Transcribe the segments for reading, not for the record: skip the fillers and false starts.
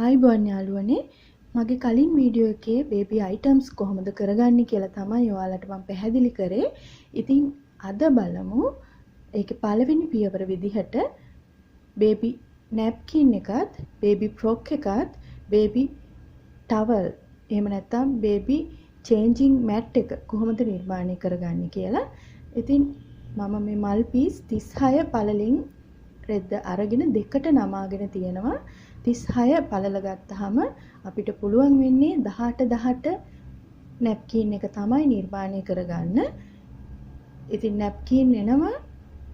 ආයිබෝන් යාළුවනේ මගේ කලින් වීඩියෝ එකේ බේබි අයිටම්ස් කොහොමද කරගන්නේ කියලා තමයි ඔයාලට මම පැහැදිලි කරේ. ඉතින් අද බලමු ඒකේ පළවෙනි පියවර විදිහට බේබි නැප්කින් එකත්, බේබි ෆ්‍රොක් එකත්, බේබි ටවල් එහෙම නැත්නම් බේබි චේන්ජින් මැට් එක කොහොමද නිර්මාණය කරගන්නේ කියලා. ඉතින් මම මේ මල් පීස් 36 පළලින් රෙද්ද අරගෙන දෙකට නමාගෙන තියෙනවා. 36 පළල ගත්තාම අපිට පුළුවන් වෙන්නේ 18 නැප්කින් එක තමයි නිර්මාණය කරගන්න. ඉතින් නැප්කින් එනවා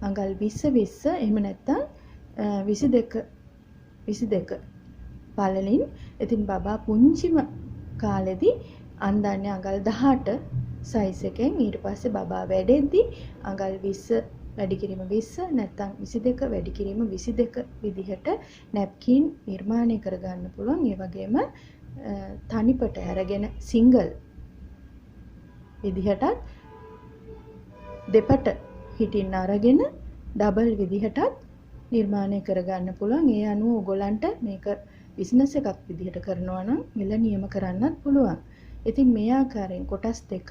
අඟල් 20 20 එහෙම නැත්නම් 22 පළලින්. ඉතින් බබා පුංචිම කාලෙදී අන්දන්නේ අඟල් 18 සයිස් එකෙන්. ඊට පස්සේ බබා වැඩෙද්දි අඟල් 20 වැඩි කිරීම 20 නැත්නම් 22 වැඩි කිරීම 22 විදිහට නැප්කින් නිර්මාණය කරගන්න පුළුවන්. ඒ වගේම තනිපට අරගෙන සිංගල් විදිහටත් දෙපට හිටින් අරගෙන ඩබල් විදිහටත් නිර්මාණය කරගන්න පුළුවන්. ඒ අනුව ඔයගොල්ලන්ට මේක බිස්නස් එකක් විදිහට කරනවා නම් මිල නියම කරන්නත් පුළුවන්. ඉතින් මේ ආකාරයෙන් කොටස් දෙකක්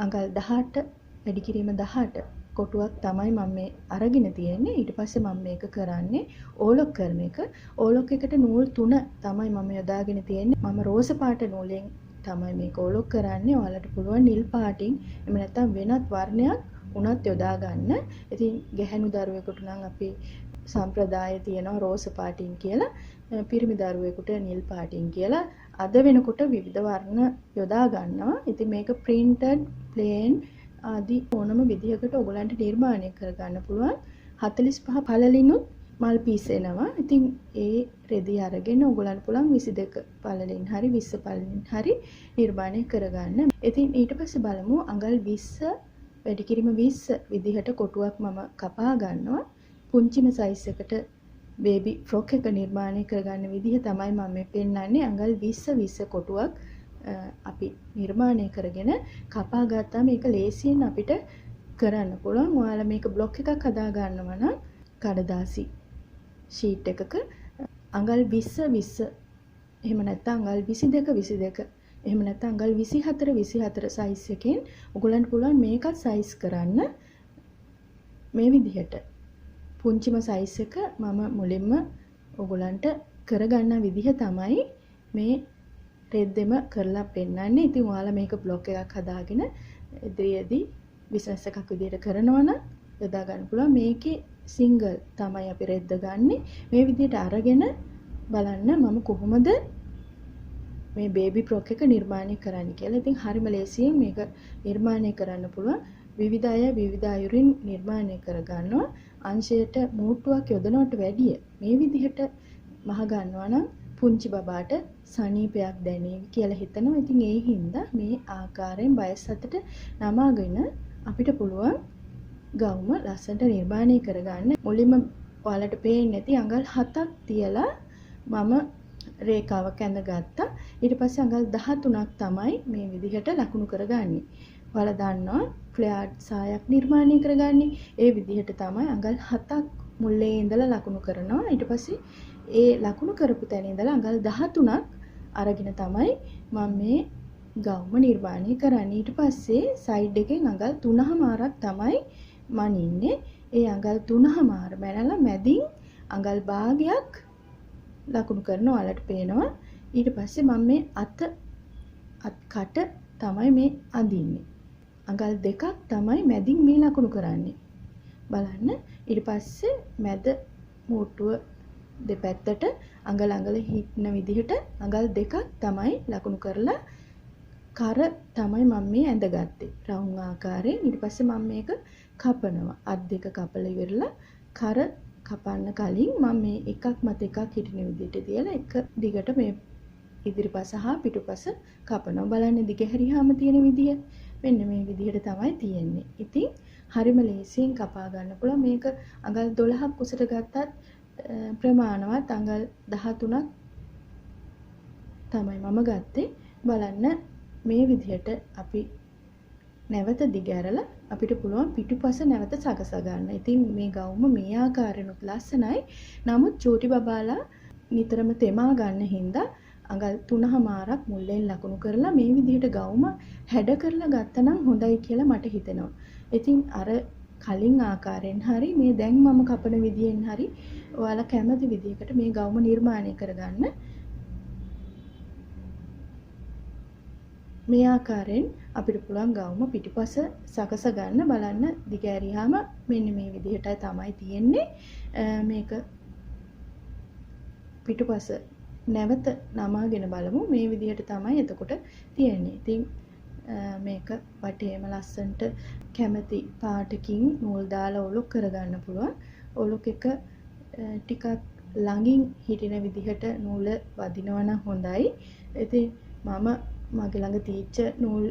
අඟල් 18 වැඩි කිරීම 18 කොටුවක් තමයි මම මේ අරගෙන තියෙන්නේ. ඊට පස්සේ මම මේක කරන්නේ ඕලොක් කරන එක. ඕලොක් එකට නූල් 3 තමයි මම යොදාගෙන තියෙන්නේ. මම රෝස පාට නූලෙන් තමයි මේක ඕලොක් කරන්නේ. ඔයාලට පුළුවන් නිල් පාටින් එහෙම නැත්නම් වෙනත් වර්ණයක් උනත් යොදා ගන්න. ඉතින් ගැහැණු දරුවෙකුට නම් අපි සම්ප්‍රදාය තියෙනවා රෝස පාටින් කියලා, පිරිමි දරුවෙකුට නිල් පාටින් කියලා. අද වෙනකොට විවිධ වර්ණ යොදා ගන්නවා. ඉතින් මේක printed, plain ආදී ඕනම විදිහකට ඔයගලන්ට නිර්මාණය කරගන්න පුළුවන්. 45 පළලිනුත් මල් පීස් එනවා. ඉතින් ඒ රෙදි අරගෙන ඔයගලන්ට පුළුවන් 22 පළලින් හරි 20 පළලින් හරි නිර්මාණය කරගන්න. ඉතින් ඊට පස්සේ බලමු අඟල් 20 වැඩි කිරීම 20 විදිහට කොටුවක් මම කපා ගන්නවා. පුංචිම සයිස් එකට බේබි ෆ්‍රොක් එක නිර්මාණය කරගන්න විදිහ තමයි මම මේ පෙන්නන්නේ. අඟල් 20 කොටුවක් අපි නිර්මාණය කරගෙන කපා ගත්තාම මේක ලේසියෙන් අපිට කරන්න පුළුවන්. ඔයාලා මේක බ්ලොක් එකක් හදා ගන්නවා නම් කඩදාසි ෂීට් එකක අඟල් 20 එහෙම නැත්නම් අඟල් 22 එහෙම නැත්නම් අඟල් 24 සයිස් එකෙන් ඔයගලන්ට පුළුවන් මේකත් සයිස් කරන්න. මේ විදිහට පුංචිම සයිස් එක මම මුලින්ම ඔයගලන්ට කරගන්න විදිහ තමයි මේ රෙද්දෙම කරලා පෙන්නන්නේ. ඉතින් ඔයාලා මේක බ්ලොක් එකක් හදාගෙන ඉදිරියේදී බිස්නස් එකක් විදිහට කරනවා නම් යොදා ගන්න පුළුවන්. මේකේ සිංගල් තමයි අපි රෙද්ද ගන්නෙ. මේ විදිහට අරගෙන බලන්න මම කොහොමද මේ බේබි ෆ්‍රොක් එක නිර්මාණය කරන්න කියලා. ඉතින් හරිම ලේසියෙන් මේක නිර්මාණය කරන්න පුළුවන්. විවිධ අය විවිධ අයුරින් නිර්මාණය කරගන්නවා. අංශයට මූට්ටුවක් යොදනවට වැඩිය මේ විදිහට මහ ගන්නවා නම් පුංචි බබාට සනීපයක් දැනේවි කියලා හිතනවා. ඉතින් ඒ හින්දා මේ ආකාරයෙන් බයස් අතට නමාගෙන අපිට පුළුවන් ගවුම ලස්සනට නිර්මාණය කරගන්න. මුලින්ම ඔයාලට පේන්නේ නැති අඟල් 7ක් තියලා මම රේඛාවක් ඇඳගත්තා. ඊට පස්සේ අඟල් 13ක් තමයි මේ විදිහට ලකුණු කරගන්නේ. ඔයාලා දන්නවා ෆ්ලෙයාර්ඩ් සායක් නිර්මාණය කරගන්නේ ඒ විදිහට තමයි අඟල් 7ක් මුල්ලේ ඉඳලා ලකුණු කරනවා. ඊට පස්සේ ඒ ලකුණු කරපු තැන ඉඳලා අඟල් 13ක් අරගෙන තමයි මම මේ ගවුම නිර්මාණය කරන්නේ. ඊට පස්සේ සයිඩ් එකෙන් අඟල් 3මාරක් තමයි මනින්නේ. ඒ අඟල් 3මාර මැනලා මැදින් අඟල් භාගයක් ලකුණු කරනවා. ඔයාලට පේනවා. ඊට පස්සේ මම මේ අත් කට තමයි මේ අඳින්නේ. අඟල් 2ක් තමයි මැදින් මේ ලකුණු කරන්නේ. බලන්න. ඊට පස්සේ මැද මූට්ටුව දෙපැත්තට අඟල හිටන විදිහට අඟල් 2ක් තමයි ලකුණු කරලා කර තමයි මම මේ ඇඳගත්තේ. රවුම් ආකාරයෙන්. ඊට පස්සේ මම මේක කපනවා. අත් දෙක කපලා ඉවරලා කර කපන්න කලින් මම මේ එකක් මත එකක් හිටින විදිහට තියලා එක දිගට මේ ඉදිරිපස හා පිටුපස කපනවා. බලන්න දිගහැරියාම තියෙන විදිය මෙන්න මේ විදිහට තමයි තියෙන්නේ. ඉතින් හරිම ලේසියෙන් කපා ගන්න පුළුවන්. මේක අඟල් 12ක් උසට ගත්තත් ප්‍රමාණවත් අඟල් 13ක් තමයි මම ගත්තේ. බලන්න මේ විදිහට අපි නැවත දිගහැරලා අපිට පුළුවන් පිටුපස නැවත සකසා ගන්න. ඉතින් මේ ගවුම මේ ආකාරයෙන්ුත් ලස්සනයි. නමුත් චූටි බබාලා නිතරම තෙමා ගන්න හින්දා අඟල් 3මාරක් මුල්ලෙන් ලකුණු කරලා මේ විදිහට ගවුම හැඩ කරලා ගත්තනම් හොඳයි කියලා මට හිතෙනවා. ඉතින් අර කලින් ආකාරයෙන් හරි මේ දැන් මම කපන විදියෙන් හරි ඔයාලා කැමති විදිහකට මේ ගවුම නිර්මාණය කරගන්න. මේ ආකාරයෙන් අපිට පුළුවන් ගවුම පිටිපස සකස ගන්න. බලන්න දිගෑරියාම මෙන්න මේ විදිහටයි තමයි තියෙන්නේ. මේක පිටුපස නැවත නමාගෙන බලමු. මේ විදිහට තමයි එතකොට තියෙන්නේ. ඉතින් මේක වටේම ලස්සන්ට කැමති පාටකින් නූල් දාලා ඔලොක් කරගන්න පුළුවන්. ඔලොක් එක ටිකක් ළඟින් හිටින විදිහට නූල වදිනවා නම් හොඳයි. ඉතින් මම මගේ ළඟ තීච්ච නූල්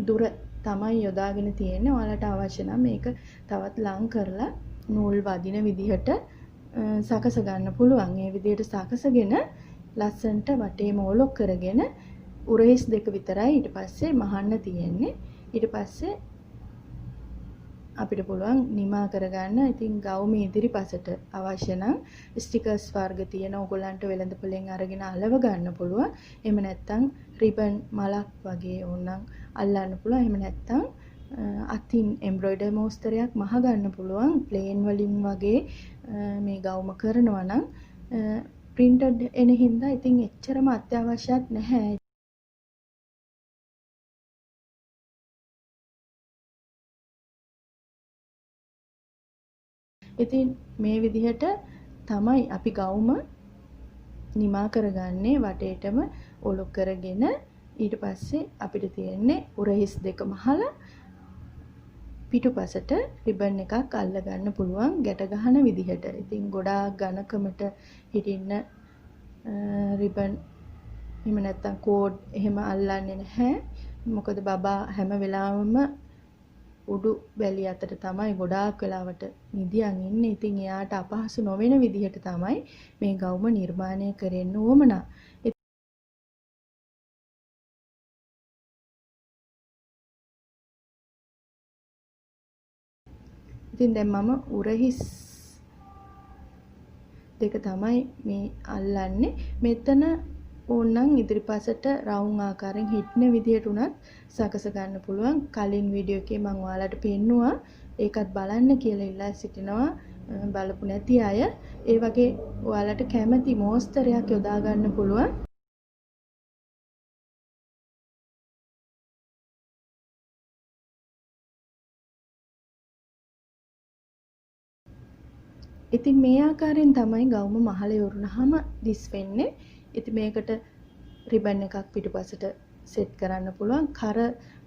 දුර තමයි යොදාගෙන තියෙන්නේ. ඔයාලට අවශ්‍ය නම් මේක තවත් ලං කරලා නූල් වදින විදිහට සකස ගන්න පුළුවන්. මේ විදිහට සකසගෙන ලස්සන්ට වටේම ඔලොක් කරගෙන උරහිස් දෙක විතරයි ඊට පස්සේ මහන්න තියෙන්නේ. ඊට පස්සේ අපිට පුළුවන් නිමා කරගන්න. ඉතින් ගවුමේ ඉදිරිපසට අවශ්‍ය නම් ස්ටිකර්ස් වර්ග තියෙන ඕගොල්ලන්ට වෙළඳපොලෙන් අරගෙන අලව ගන්න පුළුවන්. එහෙම නැත්නම් රිබන් මලක් වගේ ඕනනම් අල්ලන්න පුළුවන්. එහෙම නැත්නම් අතින් එම්බ්‍රොයිඩර් මෝස්තරයක් මහ ගන්න පුළුවන්. ප්ලේන් වලින් වගේ මේ ගවුම කරනවා නම් printed එන හින්දා ඉතින් එච්චරම අත්‍යවශ්‍යත් නැහැ. ඉතින් මේ විදිහට තමයි අපි ගවුම නිමා කරගන්නේ වටේටම ඔලොක් කරගෙන. ඊට පස්සේ අපිට තියෙන්නේ උරහිස් දෙක මහලා පිටුපසට රිබන් එකක් අල්ල ගන්න පුළුවන් ගැට ගහන විදිහට. ඉතින් ගොඩාක් ඝනකමට හිටින්න රිබන් එහෙම නැත්නම් කෝඩ් එහෙම අල්ලන්නේ නැහැ. මොකද බබා හැම වෙලාවෙම උඩු බැලිය අතර තමයි ගොඩාක් වෙලාවට නිදියන් ඉන්නේ. ඉතින් එයාට අපහසු නොවන විදිහට තමයි මේ ගවුම නිර්මාණය කරන්න උවමනා. ඉතින් දැන් මම උරහිස් දෙක තමයි මේ අල්ලන්නේ. මෙතන ඕනනම් ඉදිරිපසට රවුම් ආකාරයෙන් හිටින විදිහට උනත් සකස ගන්න පුළුවන්. කලින් වීඩියෝ එකේ මම ඔයාලට පෙන්නුවා. ඒකත් බලන්න කියලා ඉල්ලා සිටිනවා. බලපු නැති අය ඒ වගේ ඔයාලට කැමති මෝස්තරයක් යොදා ගන්න පුළුවන්. ඉතින් මේ ආකාරයෙන් තමයි ගවුම මහල යොරුනහම දිස් වෙන්නේ. ඉතින් මේකට රිබන් එකක් පිටුපසට සෙට් කරන්න පුළුවන්. කර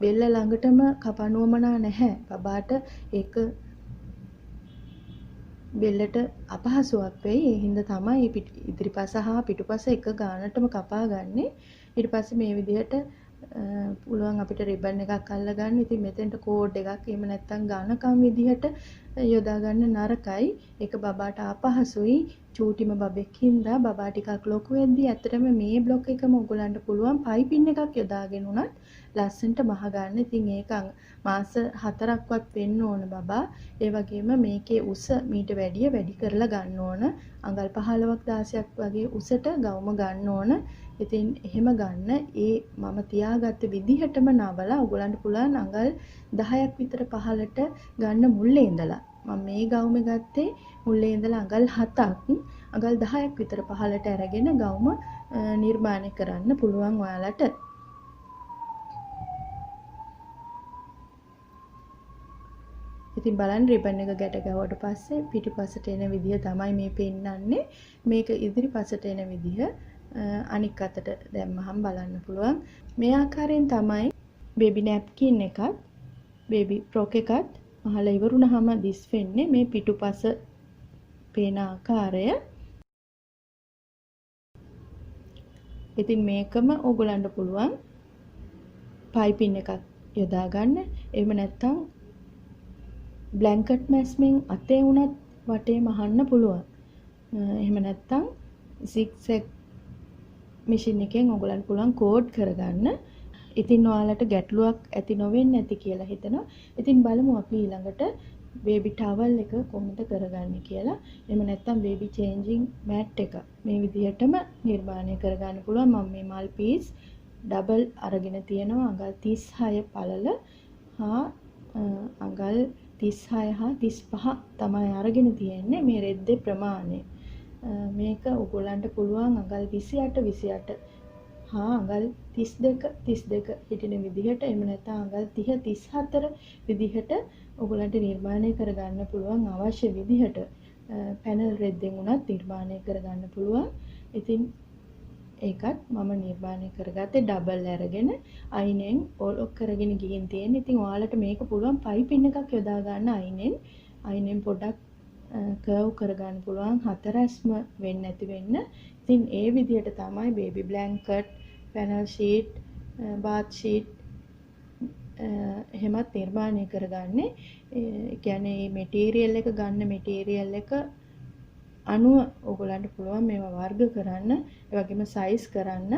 බෙල්ල ළඟටම කපනුවමනා නැහැ. බබාට ඒක බෙල්ලට අපහසුයක් වෙයි. ඒ හින්දා තමයි ඉදිරිපස හා පිටුපස එක ගානටම කපා ගන්නෙ. ඊට පස්සේ මේ විදිහට පුළුවන් අපිට රිබන් එකක් අල්ල ගන්න. ඉතින් මෙතෙන්ට කෝඩ් එකක් එහෙම නැත්නම් ඝනකම් විදිහට යොදා ගන්න නරකයි. ඒක බබාට අපහසුයි. චූටිම බබෙක් හින්දා බබා ටිකක් ලොකු වෙද්දී ඇත්තටම මේ බ්ලොක් එකම ඔයගලන්ට පුළුවන් පයිපින් එකක් යොදාගෙන උනත් ලස්සනට මහ ගන්න. ඉතින් ඒක මාස 4ක්වත් වෙන්න ඕන බබා. ඒ වගේම මේකේ උස මීට වැඩි කරලා ගන්න ඕන. අඟල් 15ක් 16ක් වගේ උසට ගවුම ගන්න ඕන. ඉතින් එහෙම ගන්න ඒ මම තියාගත්ත විදිහටම නවලා ඔයගලන්ට පුළුවන් අඟල් 10ක් විතර පහලට ගන්න මුල්ලේ ඉඳලා. මම මේ ගවුම ගත්තේ මුල්ලේ ඉඳලා අඟල් 7ක් අඟල් 10ක් විතර පහලට අරගෙන ගවුම නිර්මාණය කරන්න පුළුවන් ඔයාලට. ඉතින් බලන්න රිබන් එක ගැට ගැහුවට පස්සේ පිටිපසට එන විදිය තමයි මේ පෙන්නන්නේ. මේක ඉදිරිපසට එන විදිය අනික් අතට දැම්මහම බලන්න පුළුවන්. මේ ආකාරයෙන් තමයි බේබි නැප්කින් එකත් බේබි ෆ්‍රොක් එකත් මහල ඉවරුනහම දිස් වෙන්නේ. මේ පිටුපස පේන ආකාරය. ඉතින් මේකම ඕගොල්ලන්ට පුළුවන් පයිපින් එකක් යොදා ගන්න. එහෙම නැත්නම් බ්ලැන්කට් මැස්මින් අතේ උනත් වටේ මහන්න පුළුවන්. එහෙම නැත්නම් zigzag මැෂින් එකෙන් ඔයගලන්ට පුළුවන් කෝඩ් කරගන්න. ඉතින් ඔයාලට ගැටලුවක් ඇති නොවෙන්නේ නැති කියලා හිතනවා. ඉතින් බලමු අපි ඊළඟට බේබි ටවල් එක කොහොමද කරගන්නේ කියලා. එහෙම නැත්නම් බේබි චේන්ජින් මැට් එක මේ විදිහටම නිර්මාණය කරගන්න පුළුවන්. මම මේ මල් පීස් ඩබල් අරගෙන තියෙනවා අඟල් 36 පළල හා අඟල් 36 හා 35 තමයි අරගෙන තියෙන්නේ මේ රෙද්දේ ප්‍රමාණය. මේක ඔයගොල්ලන්ට පුළුවන් අඟල් 28 හා අඟල් 32 හිටින විදිහට එහෙම නැත්නම් අඟල් 30 34 විදිහට ඔයගොල්ලන්ට නිර්මාණය කරගන්න පුළුවන් අවශ්‍ය විදිහට පැනල් රෙද්දෙන් උනත් නිර්මාණය කරගන්න පුළුවන්. ඉතින් ඒකත් මම නිර්මාණය කරගත්තේ ඩබල් අරගෙන අයිනෙන් ඔලොක් කරගෙන ගිහින් තියෙන්නේ. ඉතින් ඔයාලට මේක පුළුවන් පයිපින් එකක් යොදා ගන්න අයිනෙන් පොඩ්ඩක් කර්ව් කරගන්න පුළුවන් හතරස්ම වෙන්නේ නැති වෙන්න. ඉතින් ඒ විදිහට තමයි baby blanket, panel sheet, bath sheet එහෙමත් නිර්මාණය කරගන්නේ. ඒ කියන්නේ මේ මැටීරියල් එක ගන්න මැටීරියල් එක අනුව ඔයගොල්ලන්ට පුළුවන් මේවා වර්ග කරන්න, ඒ වගේම සයිස් කරන්න.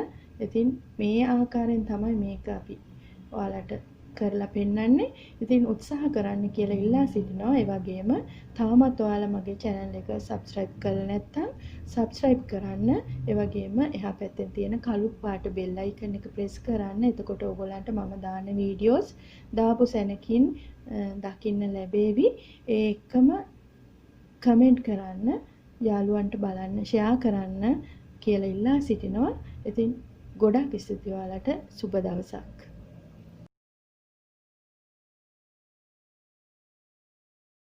ඉතින් මේ ආකාරයෙන් තමයි මේක අපි ඔයාලට කරලා පෙන්නන්නේ. ඉතින් උත්සාහ කරන්න කියලා ඉල්ලා සිටිනවා. ඒ වගේම තාමත් ඔයාලා මගේ channel එක subscribe කරලා නැත්නම් subscribe කරන්න. ඒ වගේම එහා පැත්තේ තියෙන කළු පාට bell icon එක press කරන්න. එතකොට ඔයගොල්ලන්ට මම දාන videos දාපු සැනකින් දකින්න ලැබෙවි. ඒ එක්කම comment කරන්න, යාළුවන්ට බලන්න, share කරන්න කියලා ඉල්ලා සිටිනවා. ඉතින් ගොඩක් ස්තුතියි ඔයාලට. සුබ දවසක්.